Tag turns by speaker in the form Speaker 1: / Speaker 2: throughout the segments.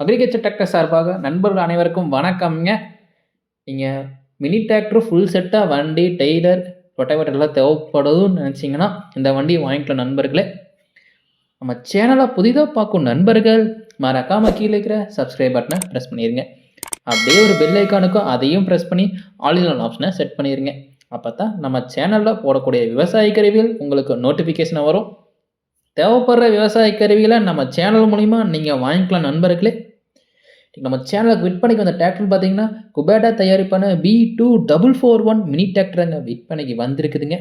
Speaker 1: Agriculture tractor சார்பாக நண்பர்கள் அனைவருக்கும் வணக்கம்ங்க. நீங்கள் மினி டிராக்டர் ஃபுல் செட்டாக வண்டி, டெய்லர், ரொட்டாவேட்டர் எல்லாம் தேவைப்படுதுன்னு நினச்சிங்கன்னா இந்த வண்டியை வாங்கிக்கலாம் நண்பர்களே. நம்ம சேனலை புதிதாக பார்க்கும் நண்பர்கள் மறக்காமல் கீழே இருக்கிற சப்ஸ்கிரைப் பட்டனை ப்ரெஸ் பண்ணிடுங்க. அப்படியே ஒரு பெல் ஐக்கானுக்கும் அதையும் ப்ரெஸ் பண்ணி ஆல் இன் ஒன் ஆப்ஷனை செட் பண்ணிடுங்க. அப்போ தான் நம்ம சேனலில் போடக்கூடிய விவசாய கருவிகள் உங்களுக்கு நோட்டிஃபிகேஷன் வரும். தேவைப்படுற விவசாய கருவிகளை நம்ம சேனல் மூலிமா நீங்கள் வாங்கிக்கலாம் நண்பர்களே. நம்ம சேனலுக்கு விற்பனைக்கு வந்த டிராக்டர்னு பார்த்தீங்கன்னா குபேட்டா தயாரிப்பான B2441 மினி டிராக்டருங்க விற்பனைக்கு வந்திருக்குதுங்க.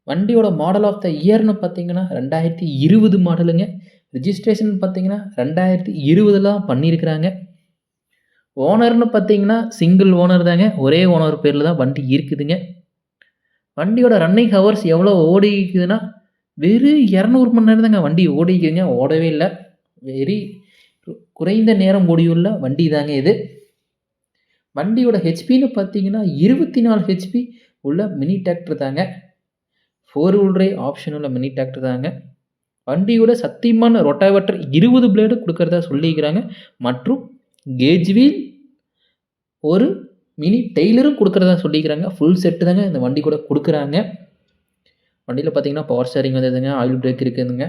Speaker 1: வண்டியோட மாடல் ஆஃப் த இயர்னு பார்த்தீங்கன்னா 2020 மாடலுங்க. ரிஜிஸ்ட்ரேஷன் பார்த்தீங்கன்னா 2020 பண்ணியிருக்கிறாங்க. ஓனர்னு பார்த்தீங்கன்னா சிங்கிள் ஓனர் தாங்க, ஒரே ஓனர் பேரில் தான் வண்டி இருக்குதுங்க. வண்டியோட ரன்னிங் ஹவர்ஸ் எவ்வளோ ஓடிக்குதுன்னா வெறும் 200 மணி நேரம் தாங்க வண்டி ஓடிக்குதுங்க, ஓடவே இல்லை. குறைந்த நேரம் ஓடியுள்ள வண்டி தாங்க இது. வண்டியோட ஹெச்பின்னு பார்த்தீங்கன்னா 24 ஹெச்பி உள்ள மினி டிராக்டர் தாங்க. 4 wheel drive ஆப்ஷன் உள்ள மினி டிராக்டர் தாங்க. வண்டியோட சத்தியமான ரொட்டாவேட்டர் 20 பிளேடு கொடுக்கறதா சொல்லிக்கிறாங்க. மற்றும் கேஜ் வீல் ஒரு மினி டெய்லரும் கொடுக்கறதா சொல்லிக்கிறாங்க. ஃபுல் செட்டு தாங்க இந்த வண்டி கூட கொடுக்குறாங்க. வண்டியில் பார்த்தீங்கன்னா பவர் ஸ்டேரிங் வந்ததுங்க, ஆயில் பிரேக் இருக்குதுங்க.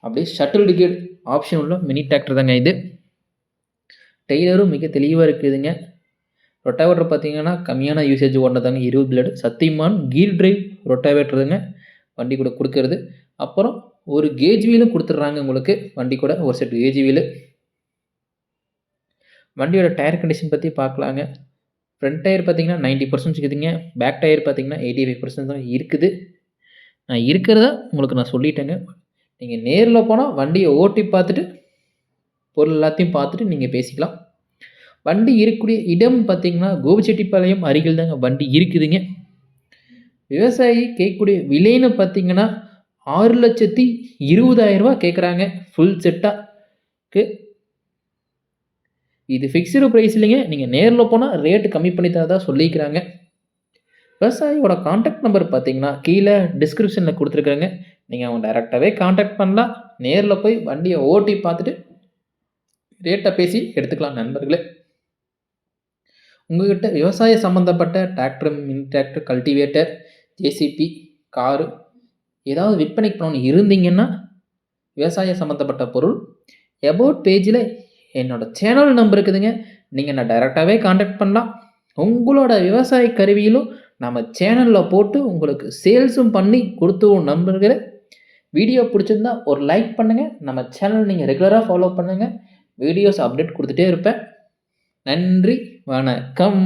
Speaker 1: அப்படியே ஷட்டில் டிக்கெட் ஆப்ஷன் உள்ள மினி டிராக்டர் தாங்க இது. டெய்லரும் மிக தெளிவாக இருக்குதுங்க. ரொட்டாவேட்டர் பார்த்தீங்கன்னா கம்மியான யூசேஜ் ஓடினதாங்க, 20 பிளேடு. சத்தியமான் கீர் டிரைவ் ரொட்டாவேட்டருங்க வண்டி கூட கொடுக்கறது. அப்புறம் ஒரு கேஜ் வீலும் கொடுத்துட்றாங்க உங்களுக்கு வண்டி கூட, ஒரு செட் கேஜ் வீலு. வண்டியோட டயர் கண்டிஷன் பற்றி பார்க்கலாங்க. ஃப்ரண்ட் டயர் பார்த்தீங்கன்னா 90% இருக்குதுங்க. பேக் டயர் பார்த்தீங்கன்னா 85% தான் இருக்குது. நான் இருக்கிறத உங்களுக்கு நான் சொல்லிட்டேங்க. நீங்கள் நேரில் போனால் வண்டியை ஓட்டி பார்த்துட்டு பொருள் எல்லாத்தையும் பார்த்துட்டு நீங்கள் பேசிக்கலாம். வண்டி இருக்கக்கூடிய இடம் பார்த்தீங்கன்னா கோபிச்செட்டிப்பாளையம் அருகில் தாங்க வண்டி இருக்குதுங்க. விவசாயி கேட்கக்கூடிய விலைன்னு பார்த்தீங்கன்னா 6,20,000 கேட்குறாங்க ஃபுல் செட்டாக்கு. இது ஃபிக்ஸ்டு ப்ரைஸ் இல்லைங்க, நீங்கள் நேரில் போனால் ரேட்டு கம்மி பண்ணி தரதா சொல்லிக்கிறாங்க. விவசாயியோட கான்டாக்ட் நம்பர் பார்த்தீங்கன்னா கீழே டிஸ்கிரிப்ஷனில் கொடுத்துருக்குறேங்க. நீங்கள் அவங்க டைரெக்டாகவே கான்டாக்ட் பண்ணலாம். நேரில் போய் வண்டியை ஓட்டி பார்த்துட்டு ரேட்டை பேசி எடுத்துக்கலாம் நண்பர்களே. உங்கள்கிட்ட விவசாய சம்மந்தப்பட்ட tractor, mini tractor, cultivator, JCB, car ஏதாவது விற்பனைக்கு பண்ணணும் இருந்தீங்கன்னா விவசாய சம்மந்தப்பட்ட பொருள் அபவுட் பேஜில் என்னோடய சேனல் நம்பர் இருக்குதுங்க. நீங்கள் நான் டைரெக்டாகவே கான்டாக்ட் பண்ணலாம். உங்களோட விவசாய கருவியிலும் நம்ம சேனலில் போட்டு உங்களுக்கு சேல்ஸும் பண்ணி கொடுத்துவோம் நண்பர்களே. வீடியோ பிடிச்சிருந்தா ஒரு லைக் பண்ணுங்கள். நம்ம சேனல் நீங்கள் ரெகுலராக ஃபாலோ பண்ணுங்கள். வீடியோஸ் அப்டேட் கொடுத்துட்டே இருப்பேன். நன்றி, வணக்கம்.